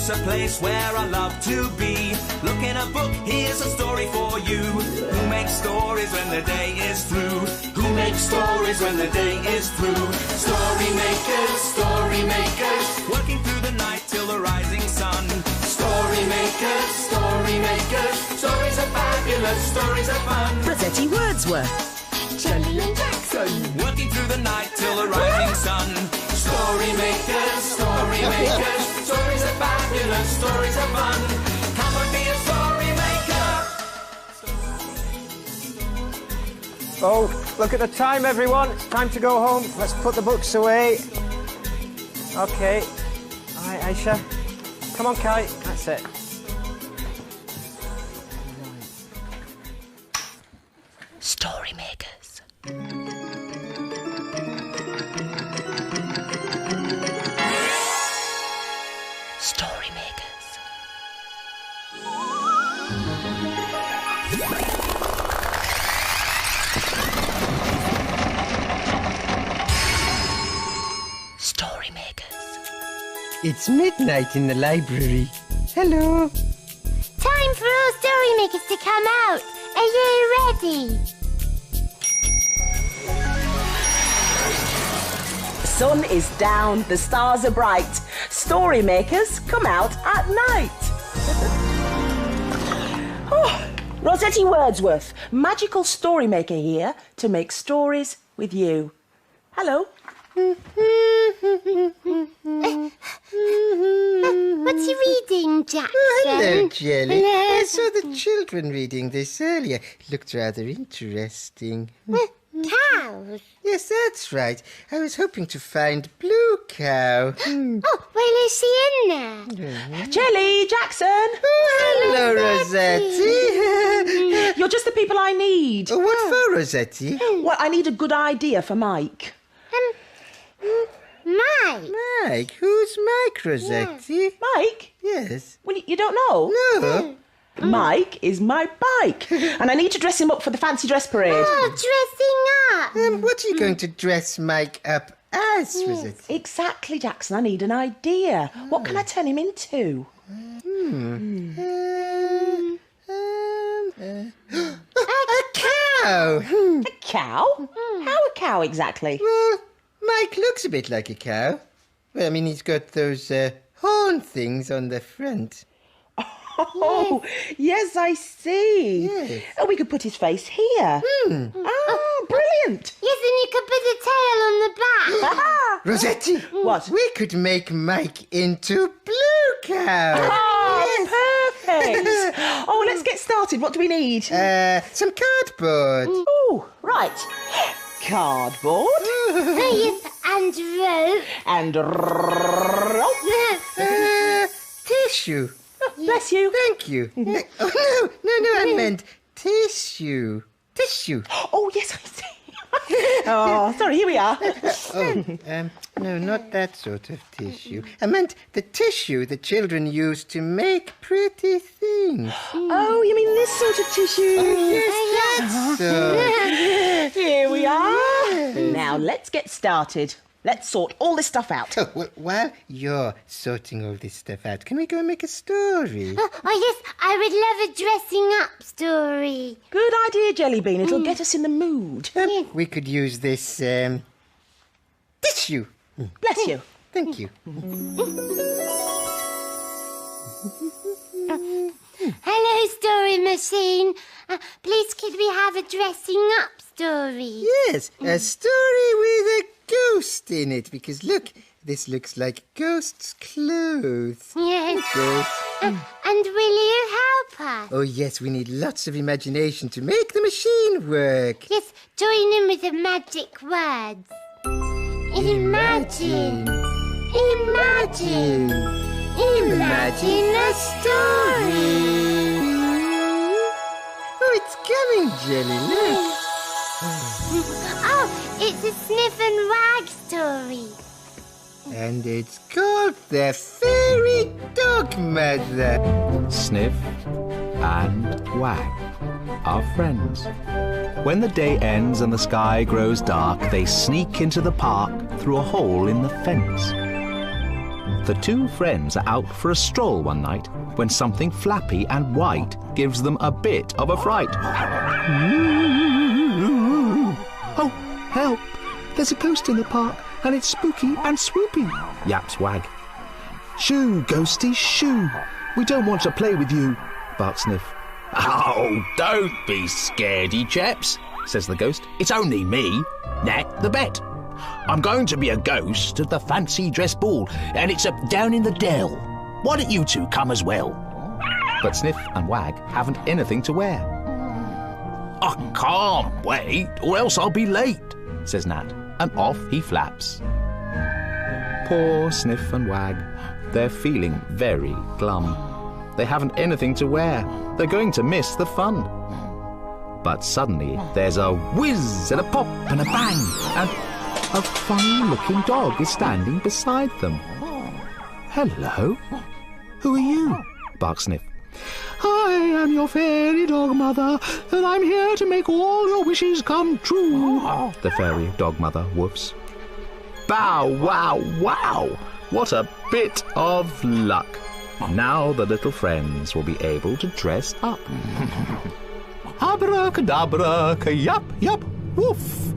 book's a place where I love to be. Look in a book, here's a story for you. Who makes stories when the day is through? Who makes stories when the day is through? Story makers, working through the night till the rising sun. Story makers, stories are fabulous, stories are fun. Rossetti Wordsworth. Jelly and Jackson, working through the night till the rising sun. Story makers, stories are fabulous, stories are fun. Come and be a story maker. Oh, look at the time, everyone. It's time to go home. Let's put the books away. Okay. All right, Aisha. Come on, Kai. That's it. Story makers. Story makers. Story makers. It's midnight in the library. Hello. time for all story makers to come out. Are you ready? The sun is down, the stars are bright. Story makers come out at night. Rossetti Wordsworth, magical story maker here to make stories with you. Hello. What's he reading, Jackson? Oh, hello, Jelly. Hello. I saw the children reading this earlier. It looked rather interesting. Cows? Yes, that's right. I was hoping to find Blue Cow. Oh, well, is she in there? Jelly, Jackson. Oh, hello, Rossetti. You're just the people I need. Oh, what for, Rossetti? Well, I need a good idea for Mike. Mike? Mike? Who's Mike, Rossetti? Mike? Yes. Well, you don't know? No. Mike is my bike, and I need to dress him up for the fancy dress parade. Oh, dressing up. What are you going to dress Mike up as, Rossetti? Exactly, Jackson. I need an idea. What can I turn him into? A cow! A cow? How a cow exactly? Well, Mike looks a bit like a cow. Well, I mean, he's got those horn things on the front. Oh, yes, I see. Yes. Oh, we could put his face here. Oh, brilliant. Yes, and you could put a tail on the back. Rossetti! What? We could make Mike into Blue Cow. Oh, perfect. Oh, let's get started. What do we need? Some cardboard. Oh, right. Cardboard Yes, and rope. and Tissue. bless you. Thank you. Oh, no, I meant tissue. Tissue. Oh, yes, I see. Oh, sorry, here we are. No, not that sort of tissue. I meant the tissue the children use to make pretty things. Oh, you mean this sort of tissue? Yes, that's so. Here we are. Now, let's get started. Let's sort all this stuff out. Oh, well, while you're sorting all this stuff out, can we go and make a story? Oh, yes, I would love a dressing up story. Good idea, Jellybean. It'll get us in the mood. We could use this tissue. Bless you. Thank you. Hello, story machine. Please, could we have a dressing up story? Yes, a story with a ghost in it, because look, this looks like ghost's clothes. Yes. Ghost. And will you help us? Oh, yes, we need lots of imagination to make the machine work. Yes, join in with the magic words. Imagine. Imagine. Imagine a story. Oh, it's coming, Jelly, look. Oh, it's a Sniff and Wag story. And it's called The Fairy Dog Mother. Sniff and Wag are friends. When the day ends and the sky grows dark, they sneak into the park through a hole in the fence. The two friends are out for a stroll one night when something flappy and white gives them a bit of a fright. Oh, help! There's a ghost in the park and it's spooky and swoopy, yaps Wag. Shoo, ghosty, shoo! We don't want to play with you, barks Sniff. Oh, don't be scaredy, chaps, says the ghost. It's only me, Nat the Bat. I'm going to be a ghost at the fancy dress ball, and it's up down in the dell. Why don't you two come as well? But Sniff and Wag haven't anything to wear. I can't wait, or else I'll be late, says Nat, and off he flaps. Poor Sniff and Wag. They're feeling very glum. They haven't anything to wear. They're going to miss the fun. But suddenly there's a whizz and a pop and a bang, and a funny-looking dog is standing beside them. Hello? Who are you? barks Sniff. I am your fairy dog mother, and I'm here to make all your wishes come true. The fairy dog mother woofs. Bow, wow, wow! What a bit of luck! Now the little friends will be able to dress up. Abracadabra, yup, yup, woof!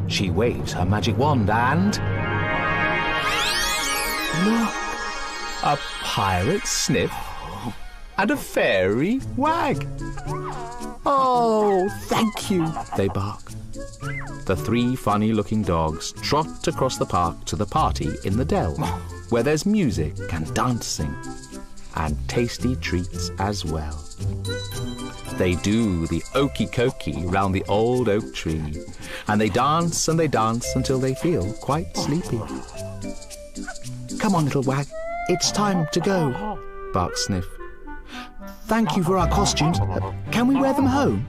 She waves her magic wand and... Look! A pirate Sniff and a fairy Wag. Oh, thank you, they bark. The three funny-looking dogs trot across the park to the party in the dell, where there's music and dancing, and tasty treats as well. They do the okey-cokey round the old oak tree, and they dance until they feel quite sleepy. Come on, little Wag, it's time to go, barks Sniff. Thank you for our costumes. Can we wear them home?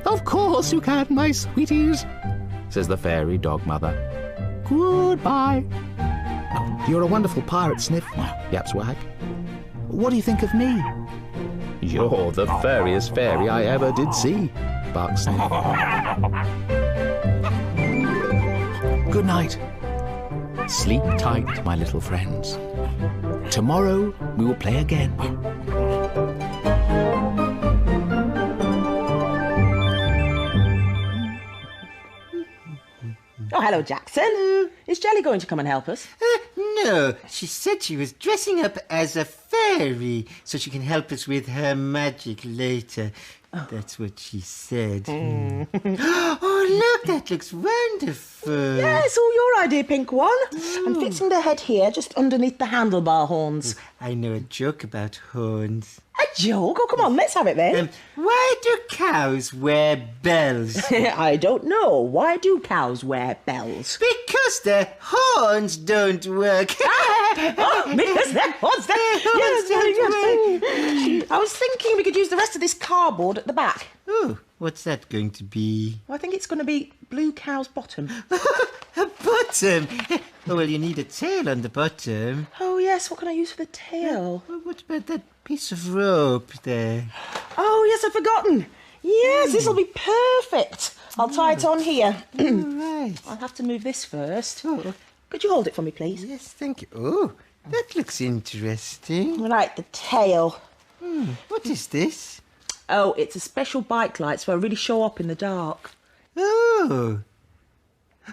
Of course you can, my sweeties, says the fairy dog mother. Goodbye. You're a wonderful pirate, Sniff, yaps Wag. What do you think of me? You're the fairiest fairy I ever did see, barks Sniff. Good night. Sleep tight, my little friends. Tomorrow we will play again. Oh, hello, Jackson. Hello. Is Jelly going to come and help us? No, she said she was dressing up as a fairy so she can help us with her magic later. Oh. That's what she said. Oh, look, that looks wonderful. Yeah, it's all your idea, Pink One. I'm fixing the head here, just underneath the handlebar horns. I know a joke about horns. A joke? Oh, come on, let's have it then. Why do cows wear bells? I don't know. Why do cows wear bells? Because their horns don't work. Because their horns don't work. I was thinking we could use the rest of this cardboard at the back. Oh, what's that going to be? I think it's going to be Blue Cow's bottom. A bottom? Oh, well, you need a tail on the bottom. Oh, yes. What can I use for the tail? Well, what about that piece of rope there? Oh, yes, I've forgotten. Yes, this will be perfect. I'll tie it on here. Right. I'll have to move this first. Oh. Could you hold it for me, please? Yes, thank you. Oh, that looks interesting. Right, the tail. What is this? Oh, it's a special bike light, so I really show up in the dark. Oh,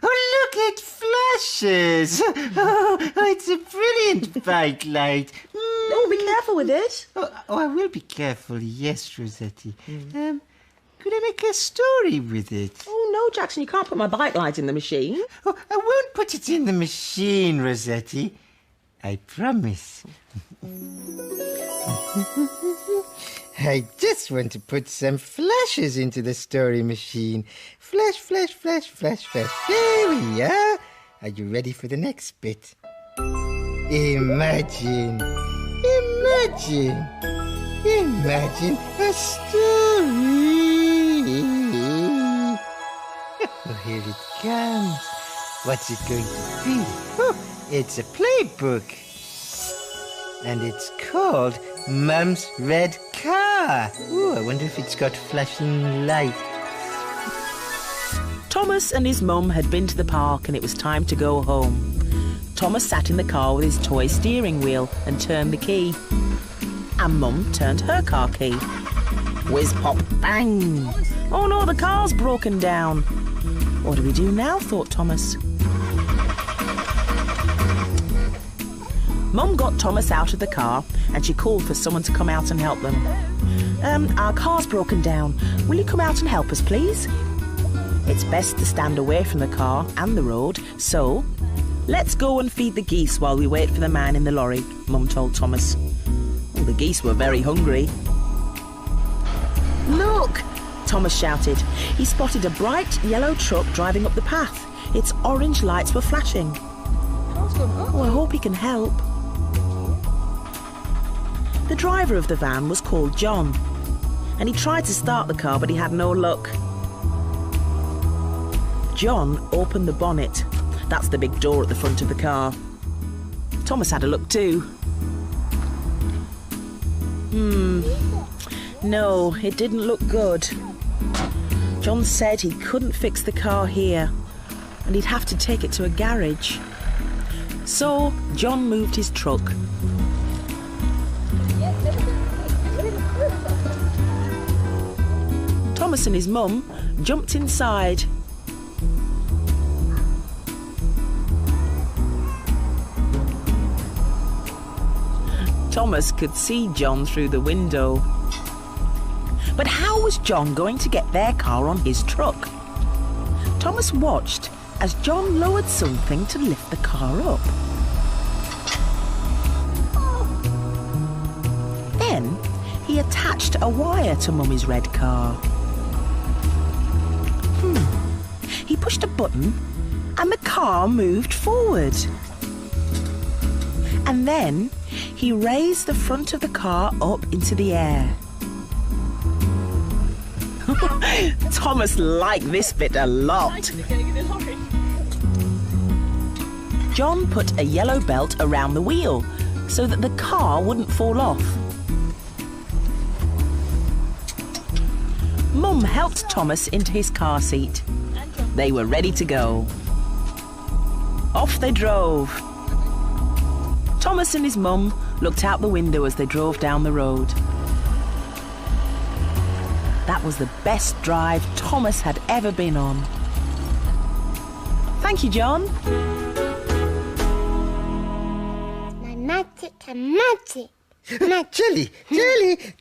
look, it flashes. Oh, it's a brilliant bike light. Oh, be careful with it. Oh, I will be careful, yes, Rossetti. Could I make a story with it? Oh, no, Jackson, you can't put my bike light in the machine. Oh, I won't put it in the machine, Rossetti. I promise. I just want to put some flashes into the story machine. Flash, flash, flash, flash, flash. Here we are. Are you ready for the next bit? Imagine a story. Oh, here it comes. What's it going to be? Oh, it's a playbook. And it's called Mum's Red Car. Oh, I wonder if it's got flashing light. Thomas and his mum had been to the park and it was time to go home. Thomas sat in the car with his toy steering wheel and turned the key. And Mum turned her car key. Whizz, pop, bang! Oh no, the car's broken down. What do we do now, thought Thomas. Mum got Thomas out of the car and she called for someone to come out and help them. Our car's broken down. Will you come out and help us, please? It's best to stand away from the car and the road, so let's go and feed the geese while we wait for the man in the lorry, Mum told Thomas. Well, the geese were very hungry. Look! Thomas shouted. He spotted a bright yellow truck driving up the path. Its orange lights were flashing. Oh, I hope he can help. The driver of the van was called John, and he tried to start the car, but he had no luck. John opened the bonnet. That's the big door at the front of the car. Thomas had a look too. No, it didn't look good. John said he couldn't fix the car here, and he'd have to take it to a garage. So John moved his truck. Thomas and his mum jumped inside. Thomas could see John through the window. But how was John going to get their car on his truck? Thomas watched as John lowered something to lift the car up. Then he attached a wire to Mummy's red car. He pushed a button and the car moved forward. And then he raised the front of the car up into the air. Thomas liked this bit a lot. John put a yellow belt around the wheel so that the car wouldn't fall off. Mum helped Thomas into his car seat. They were ready to go. Off they drove. Thomas and his mum looked out the window as they drove down the road. That was the best drive Thomas had ever been on. Thank you, John. My magic and magic. Jelly,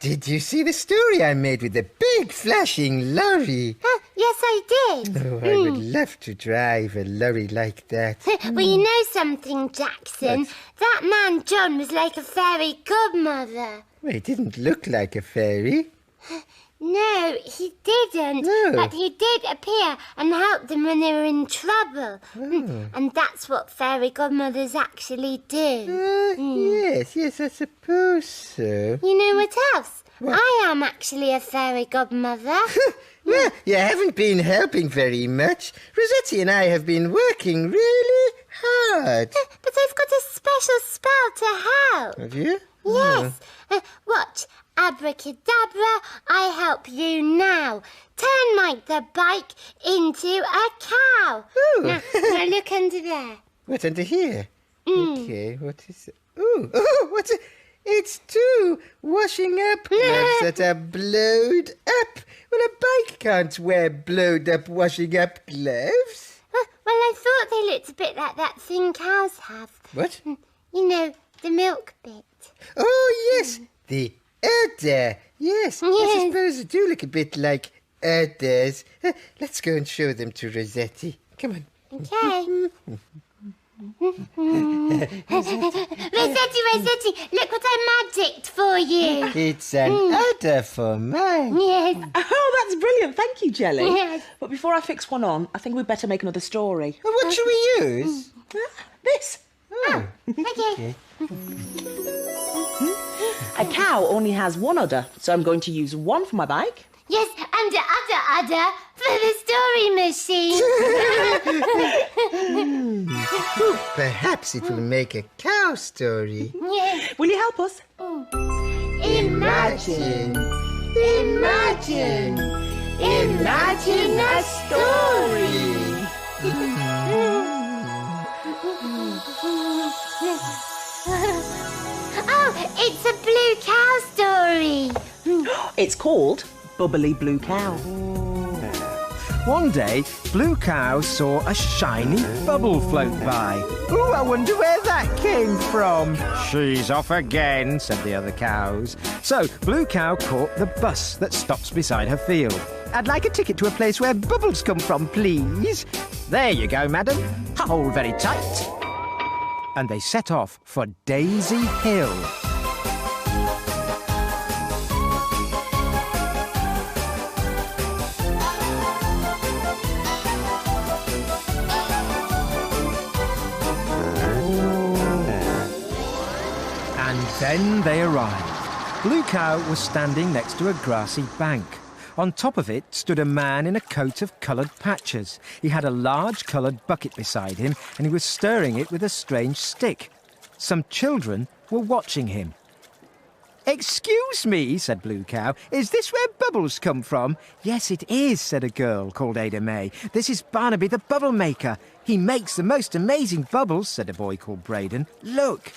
did you see the story I made with the big flashing lorry? Yes, I did. Oh, I would love to drive a lorry like that. Well, you know something, Jackson? What? That man John was like a fairy godmother. Well, he didn't look like a fairy. No, he didn't. No. But he did appear and help them when they were in trouble. And that's what fairy godmothers actually do. Yes, I suppose so. You know what else? What? I am actually a fairy godmother. Well, you haven't been helping very much. Rossetti and I have been working really hard. But I've got a special spell to help. Have you? Yes. Watch. Abracadabra, I help you now. Turn Mike the bike into a cow. Now look under there. What, under here? Okay, what is it? What's it? It's two washing up gloves that are blowed up. Well, a bike can't wear blowed up washing up gloves. Well, I thought they looked a bit like that thing cows have. What? You know, the milk bit. Oh, yes, the udder. Yes, I suppose they do look a bit like udders. Let's go and show them to Rossetti. Come on. Okay. Rossetti, look what I magicked for you. It's an udder for mine. Yes. Oh, that's brilliant. Thank you, Jelly. Yes. But before I fix one on, I think we'd better make another story. What should we use? This. Oh. Okay. A cow only has one udder, so I'm going to use one for my bike. Yes, and the udder for the story machine. Perhaps it will make a cow story. Yes. Will you help us? Imagine a story. It's called Bubbly Blue Cow. One day, Blue Cow saw a shiny bubble float by. Ooh, I wonder where that came from. She's off again, said the other cows. So Blue Cow caught the bus that stops beside her field. I'd like a ticket to a place where bubbles come from, please. There you go, madam. Hold very tight. And they set off for Daisy Hill. And then they arrived. Blue Cow was standing next to a grassy bank. On top of it stood a man in a coat of coloured patches. He had a large coloured bucket beside him and he was stirring it with a strange stick. Some children were watching him. Excuse me, said Blue Cow, is this where bubbles come from? Yes, it is, said a girl called Ada May. This is Barnaby the Bubble Maker. He makes the most amazing bubbles, said a boy called Braden. Look.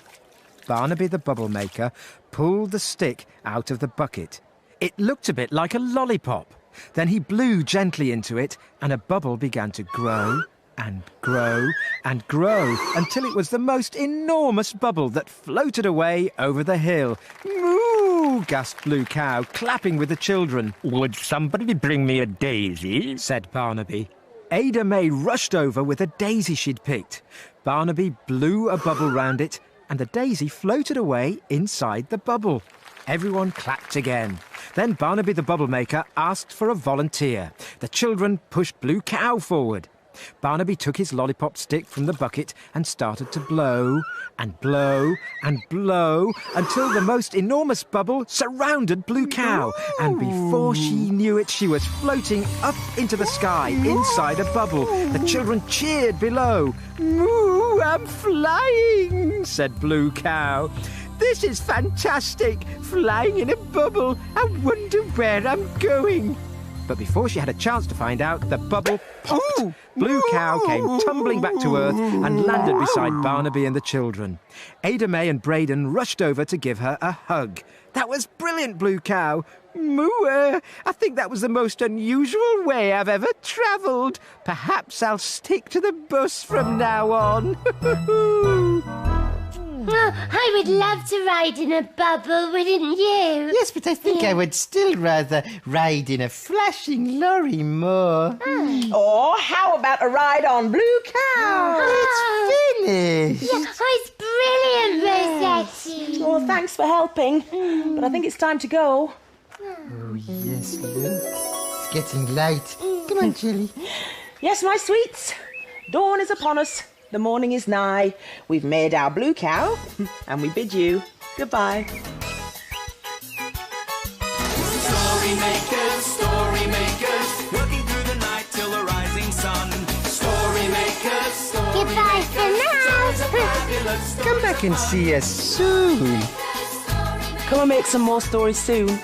Barnaby the Bubble Maker pulled the stick out of the bucket. It looked a bit like a lollipop. Then he blew gently into it and a bubble began to grow and grow and grow until it was the most enormous bubble that floated away over the hill. Moo! Gasped Blue Cow, clapping with the children. Would somebody bring me a daisy? Said Barnaby. Ada May rushed over with a daisy she'd picked. Barnaby blew a bubble round it and the daisy floated away inside the bubble. Everyone clapped again. Then Barnaby the Bubble Maker asked for a volunteer. The children pushed Blue Cow forward. Barnaby took his lollipop stick from the bucket and started to blow and blow and blow until the most enormous bubble surrounded Blue Cow. And before she knew it, she was floating up into the sky inside a bubble. The children cheered below. Moo, I'm flying, said Blue Cow. This is fantastic, flying in a bubble. I wonder where I'm going. But before she had a chance to find out, the bubble popped. Ooh, Blue Cow came tumbling back to earth and landed beside Barnaby and the children. Ada May and Braden rushed over to give her a hug. That was brilliant, Blue Cow. Moo, I think that was the most unusual way I've ever travelled. Perhaps I'll stick to the bus from now on. Oh, I would love to ride in a bubble, wouldn't you? Yes, but I think I would still rather ride in a flashing lorry more. Or how about a ride on Blue Cow? It's finished. Yeah, oh, it's brilliant, Rossetti. Well, thanks for helping. But I think it's time to go. Oh, yes, look. It's getting light. Come on, Jelly. Yes, my sweets. Dawn is upon us. The morning is nigh. We've made our Blue Cow, and we bid you goodbye. Story makers, working through the night till the rising sun. Story makers, Goodbye for now. Come back and see us soon. Come and make some more stories soon.